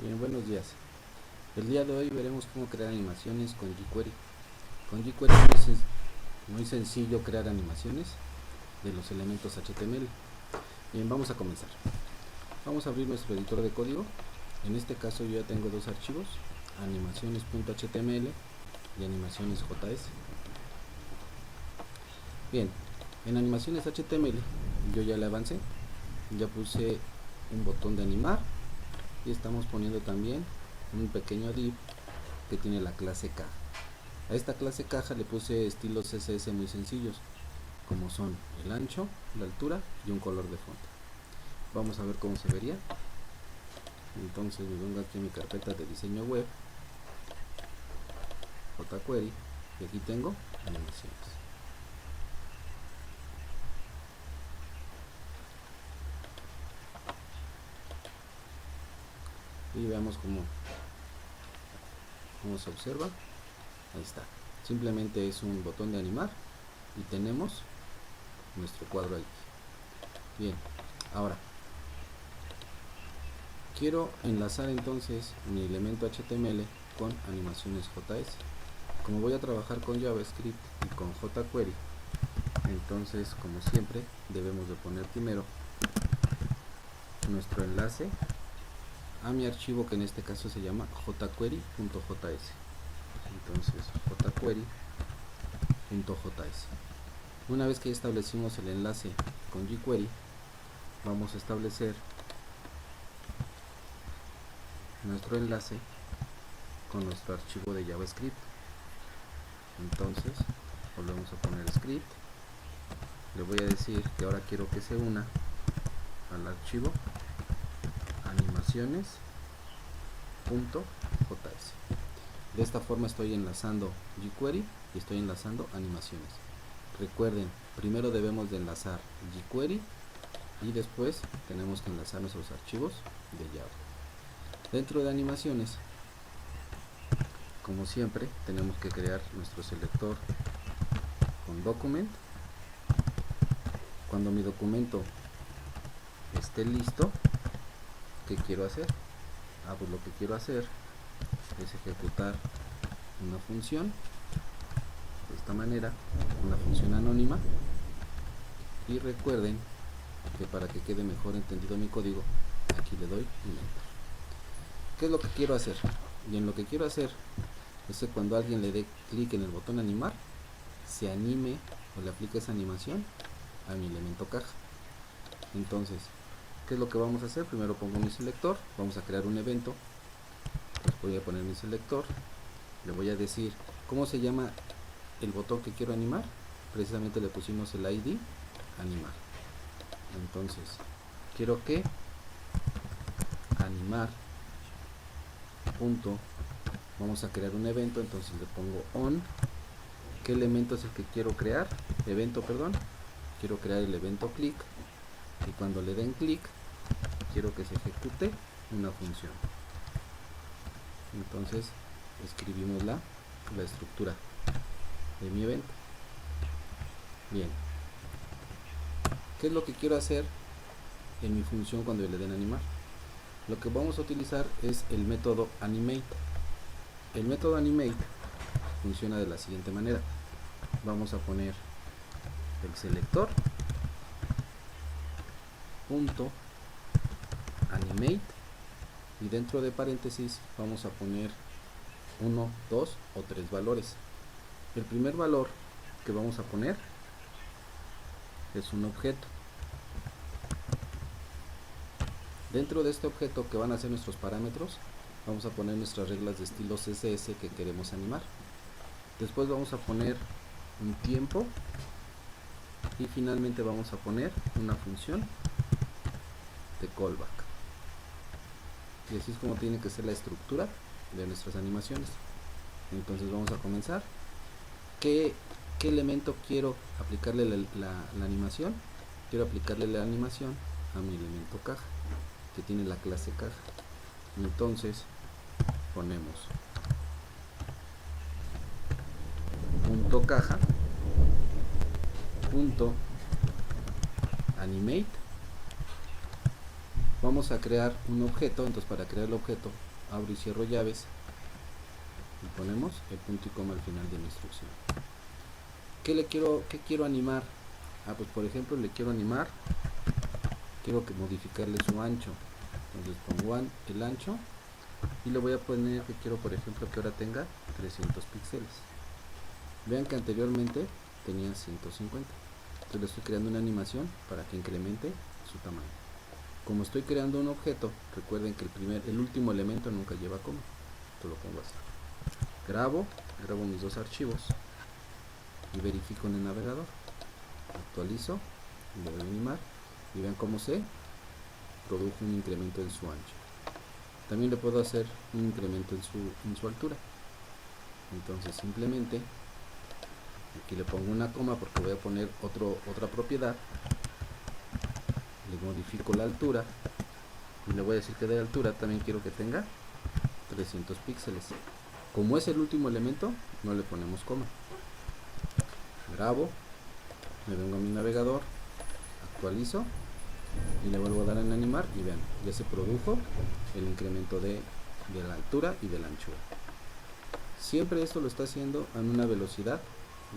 Bien, buenos días. El día de hoy veremos cómo crear animaciones con jQuery. Con jQuery es muy sencillo crear animaciones de los elementos HTML. Bien, vamos a comenzar. Vamos a abrir nuestro editor de código. En este caso yo ya tengo dos archivos, animaciones.html y animaciones.js. Bien, en animaciones HTML yo ya le avancé, ya puse un botón de animar y estamos poniendo también un pequeño div que tiene la clase caja. A esta clase caja le puse estilos CSS muy sencillos, como son el ancho, la altura y un color de fondo. Vamos a ver cómo se vería. Entonces me vengo aquí a mi carpeta de diseño web, jQuery, y aquí tengo animaciones. Y veamos cómo se observa. Ahí está. Simplemente es un botón de animar y tenemos nuestro cuadro ahí. Bien, ahora quiero enlazar entonces mi elemento HTML con animaciones.js. Como voy a trabajar con JavaScript y con jQuery, entonces como siempre debemos de poner primero nuestro enlace a mi archivo, que en este caso se llama jquery.js. entonces jquery.js. Una vez que ya establecimos el enlace con jQuery, vamos a establecer nuestro enlace con nuestro archivo de JavaScript. Entonces volvemos a poner script, le voy a decir que ahora quiero que se una al archivo animaciones.js. De esta forma estoy enlazando jQuery y estoy enlazando animaciones. Recuerden, primero debemos de enlazar jQuery y después tenemos que enlazar nuestros archivos de Java. Dentro de animaciones, como siempre, tenemos que crear nuestro selector con document. Cuando mi documento esté listo, ¿qué quiero hacer? Pues lo que quiero hacer es ejecutar una función de esta manera, una función anónima, y recuerden que para que quede mejor entendido mi código, aquí le doy un enter. ¿Qué es lo que quiero hacer? Y en lo que quiero hacer es que cuando alguien le dé clic en el botón animar, se anime o le aplique esa animación a mi elemento caja. Entonces, ¿qué es lo que vamos a hacer? Primero pongo mi selector, vamos a crear un evento, pues voy a poner mi selector, le voy a decir cómo se llama el botón que quiero animar. Precisamente le pusimos el ID animar. Entonces quiero que animar punto, vamos a crear un evento, entonces le pongo on. ¿Qué elemento es el que quiero crear? Evento, perdón. Quiero crear el evento click, y cuando le den clic quiero que se ejecute una función. Entonces escribimos la estructura de mi evento. Bien, ¿qué es lo que quiero hacer en mi función cuando le den animar? Lo que vamos a utilizar es el método animate. El método animate funciona de la siguiente manera. Vamos a poner el selector punto animate, y dentro de paréntesis vamos a poner 1, 2 o 3 valores. El primer valor que vamos a poner es un objeto. Dentro de este objeto, que van a ser nuestros parámetros, vamos a poner nuestras reglas de estilo CSS que queremos animar. Después vamos a poner un tiempo y finalmente vamos a poner una función de callback. Y así es como tiene que ser la estructura de nuestras animaciones. Entonces vamos a comenzar. ¿Qué elemento quiero aplicarle la animación? Quiero aplicarle la animación a mi elemento caja, que tiene la clase caja. Entonces ponemos punto caja punto animate, Vamos a crear un objeto. Entonces, para crear el objeto, abro y cierro llaves y ponemos el punto y coma al final de la instrucción. ¿Qué quiero animar? Pues por ejemplo le quiero animar, quiero modificarle su ancho. Entonces pongo el ancho y le voy a poner que quiero, por ejemplo, que ahora tenga 300 píxeles. Vean que anteriormente tenía 150. Entonces le estoy creando una animación para que incremente su tamaño. Como estoy creando un objeto, recuerden que el último elemento nunca lleva coma. Entonces lo pongo así. Grabo mis dos archivos y verifico en el navegador. Actualizo, le doy a animar y vean cómo se produjo un incremento en su ancho. También le puedo hacer un incremento en su altura. Entonces simplemente aquí le pongo una coma porque voy a poner otra propiedad. Le modifico la altura y le voy a decir que de altura también quiero que tenga 300 píxeles. Como es el último elemento, no le ponemos coma. Grabo, me vengo a mi navegador, actualizo y le vuelvo a dar en animar y vean, ya se produjo el incremento de la altura y de la anchura. Siempre esto lo está haciendo a una velocidad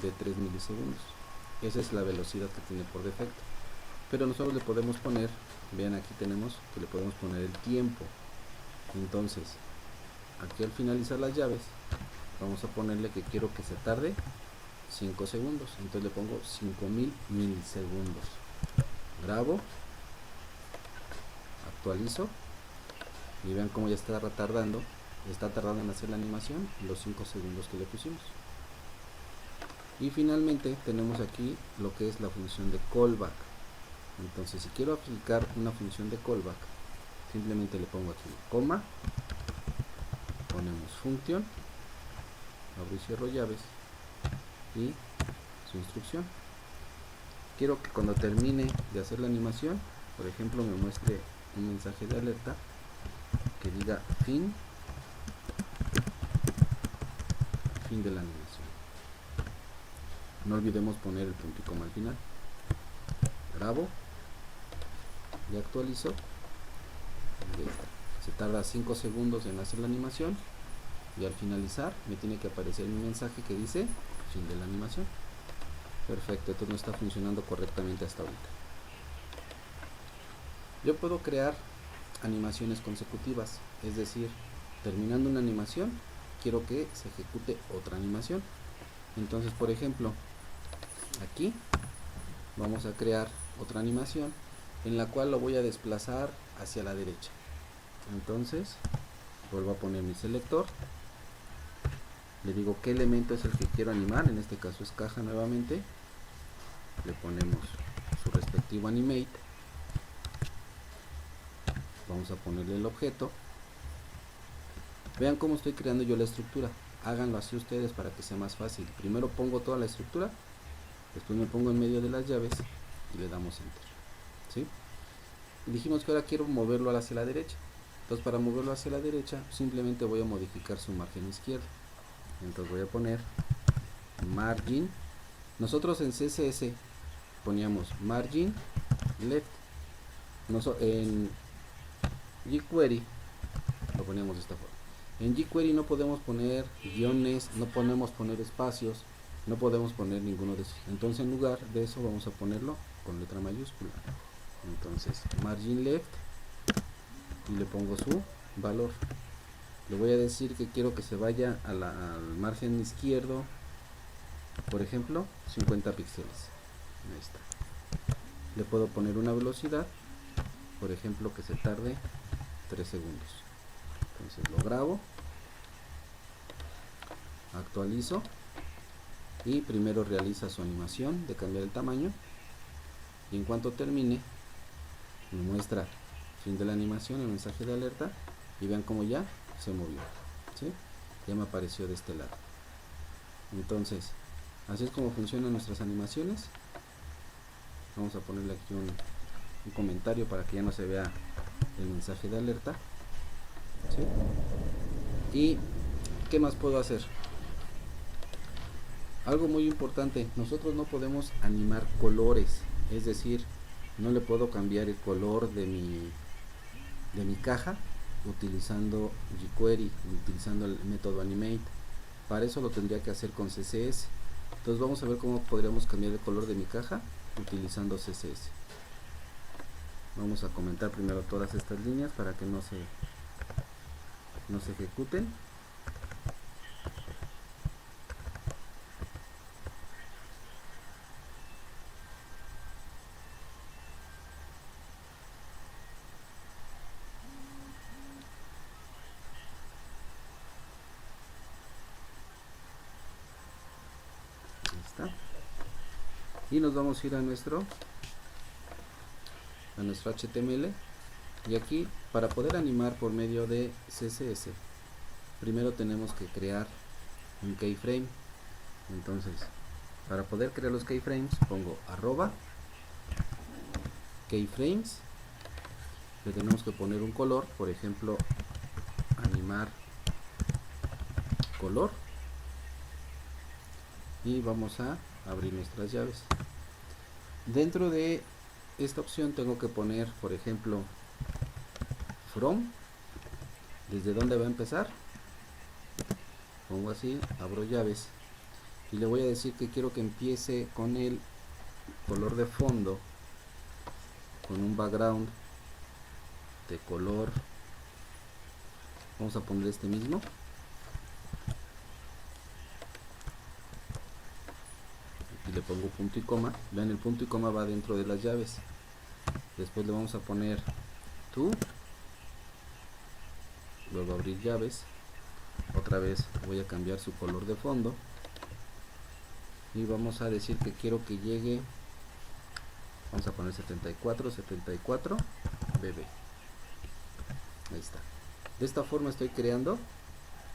de 3 milisegundos. Esa es la velocidad que tiene por defecto. Pero nosotros le podemos poner, vean aquí tenemos que le podemos poner el tiempo. Entonces, aquí al finalizar las llaves, vamos a ponerle que quiero que se tarde 5 segundos. Entonces le pongo 5000 milisegundos. Grabo, actualizo y vean cómo ya está tardando en hacer la animación los 5 segundos que le pusimos. Y finalmente tenemos aquí lo que es la función de callback. Entonces si quiero aplicar una función de callback, simplemente le pongo aquí coma, ponemos function, abro y cierro llaves y su instrucción. Quiero que cuando termine de hacer la animación, por ejemplo, me muestre un mensaje de alerta que diga fin de la animación. No olvidemos poner el punto y coma al final. Grabo y actualizo y se tarda 5 segundos en hacer la animación y al finalizar me tiene que aparecer un mensaje que dice fin de la animación. Perfecto, entonces no está funcionando correctamente hasta ahorita. Yo puedo crear animaciones consecutivas, es decir, terminando una animación quiero que se ejecute otra animación. Entonces, por ejemplo, aquí vamos a crear otra animación en la cual lo voy a desplazar hacia la derecha. Entonces vuelvo a poner mi selector, le digo qué elemento es el que quiero animar, en este caso es caja nuevamente, le ponemos su respectivo animate, vamos a ponerle el objeto. Vean cómo estoy creando yo la estructura, háganlo así ustedes para que sea más fácil. Primero pongo toda la estructura, después me pongo en medio de las llaves y le damos enter. ¿Sí? Dijimos que ahora quiero moverlo hacia la derecha. Entonces para moverlo hacia la derecha simplemente voy a modificar su margen izquierdo. Entonces voy a poner margin. Nosotros en CSS poníamos margin left. En jQuery lo poníamos de esta forma. En jQuery no podemos poner guiones, no podemos poner espacios, no podemos poner ninguno de esos. Entonces en lugar de eso vamos a ponerlo con letra mayúscula. Entonces margin left y le pongo su valor. Le voy a decir que quiero que se vaya al margen izquierdo, por ejemplo 50 píxeles. Ahí está. Le puedo poner una velocidad, por ejemplo que se tarde 3 segundos. Entonces lo grabo, actualizo y primero realiza su animación de cambiar el tamaño y en cuanto termine me muestra fin de la animación, el mensaje de alerta y vean cómo ya se movió, ¿sí? Ya me apareció de este lado. Entonces así es como funcionan nuestras animaciones. Vamos a ponerle aquí un comentario para que ya no se vea el mensaje de alerta, ¿sí? Y ¿qué más puedo hacer? Algo muy importante, nosotros no podemos animar colores, es decir, no le puedo cambiar el color de de mi caja utilizando jQuery, utilizando el método animate. Para eso lo tendría que hacer con CSS. Entonces vamos a ver cómo podríamos cambiar el color de mi caja utilizando CSS. Vamos a comentar primero todas estas líneas para que no se ejecuten. Ahí está. Y nos vamos a ir a nuestro HTML, y aquí para poder animar por medio de CSS primero tenemos que crear un keyframe. Entonces para poder crear los keyframes pongo @keyframes, le tenemos que poner un color, por ejemplo animar color, y vamos a abrir nuestras llaves. Dentro de esta opción tengo que poner, por ejemplo, from, desde dónde va a empezar. Pongo así, abro llaves y le voy a decir que quiero que empiece con el color de fondo, con un background de color, vamos a poner este mismo, y le pongo punto y coma. Vean, el punto y coma va dentro de las llaves. Después le vamos a poner to, luego abrir llaves, otra vez voy a cambiar su color de fondo y vamos a decir que quiero que llegue, vamos a poner 74 BB. Ahí está. De esta forma estoy creando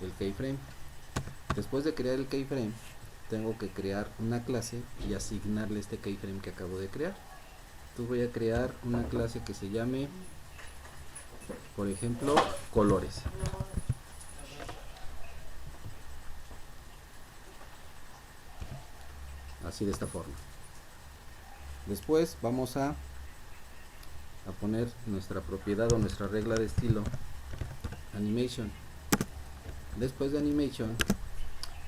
el keyframe. Después de crear el keyframe tengo que crear una clase y asignarle este keyframe que acabo de crear. Entonces voy a crear una clase que se llame, por ejemplo, colores. Así, de esta forma. Después vamos a poner nuestra propiedad o nuestra regla de estilo animation. Después de animation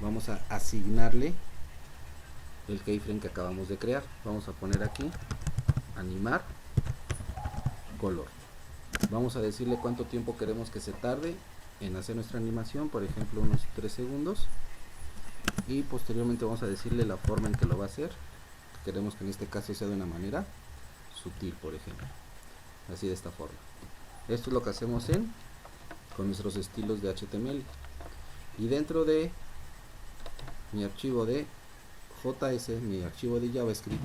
vamos a asignarle el keyframe que acabamos de crear. Vamos a poner aquí animar color. Vamos a decirle cuánto tiempo queremos que se tarde en hacer nuestra animación, por ejemplo unos 3 segundos, y posteriormente vamos a decirle la forma en que lo va a hacer. Queremos que en este caso sea de una manera sutil, por ejemplo, así, de esta forma. Esto es lo que hacemos con nuestros estilos de HTML. Y dentro de mi archivo de JS, mi archivo de JavaScript,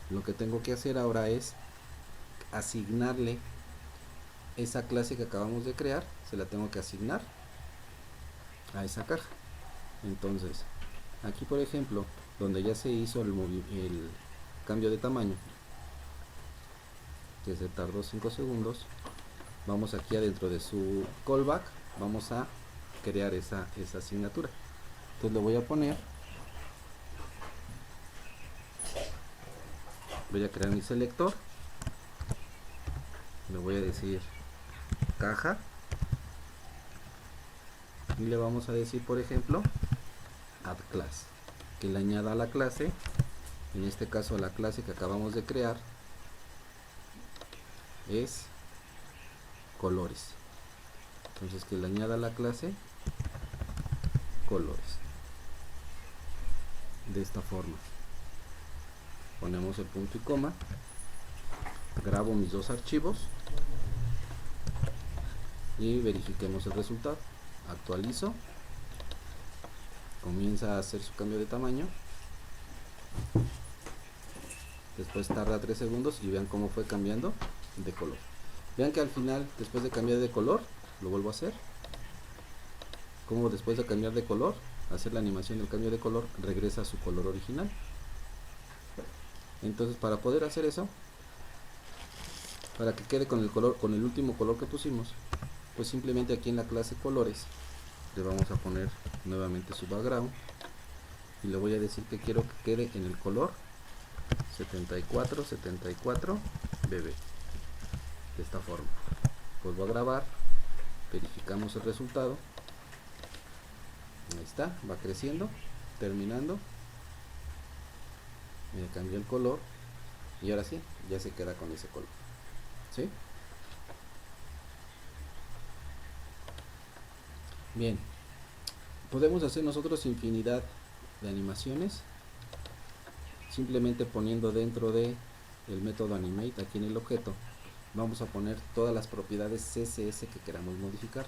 lo que tengo que hacer ahora es asignarle esa clase que acabamos de crear, se la tengo que asignar a esa caja. Entonces aquí, por ejemplo, donde ya se hizo el cambio de tamaño, que se tardó 5 segundos, vamos aquí adentro de su callback, vamos a crear esa asignatura. Entonces le voy a poner, voy a crear mi selector, le voy a decir caja, y le vamos a decir, por ejemplo, add class, que le añada a la clase, en este caso la clase que acabamos de crear es colores. Entonces que le añada a la clase colores. De esta forma ponemos el punto y coma, grabo mis dos archivos y verifiquemos el resultado. Actualizo, comienza a hacer su cambio de tamaño, después tarda 3 segundos y vean cómo fue cambiando de color. Vean que al final, después de cambiar de color, lo vuelvo a hacer, como después de cambiar de color, hacer la animación del cambio de color, regresa a su color original. Entonces, para poder hacer eso, para que quede con el color, con el último color que pusimos, pues simplemente aquí en la clase colores le vamos a poner nuevamente su background y le voy a decir que quiero que quede en el color 74 BB, de esta forma. vuelvo a grabar, verificamos el resultado. Ahí está, va creciendo, terminando. Me cambió el color y ahora sí, ya se queda con ese color. ¿Sí? Bien, podemos hacer nosotros infinidad de animaciones simplemente poniendo dentro de el método animate aquí en el objeto. Vamos a poner todas las propiedades CSS que queramos modificar.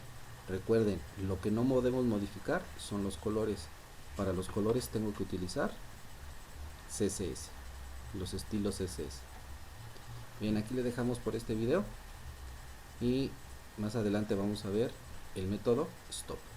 Recuerden, lo que no podemos modificar son los colores. Para los colores tengo que utilizar CSS, los estilos CSS. Bien, aquí le dejamos por este video y más adelante vamos a ver el método stop.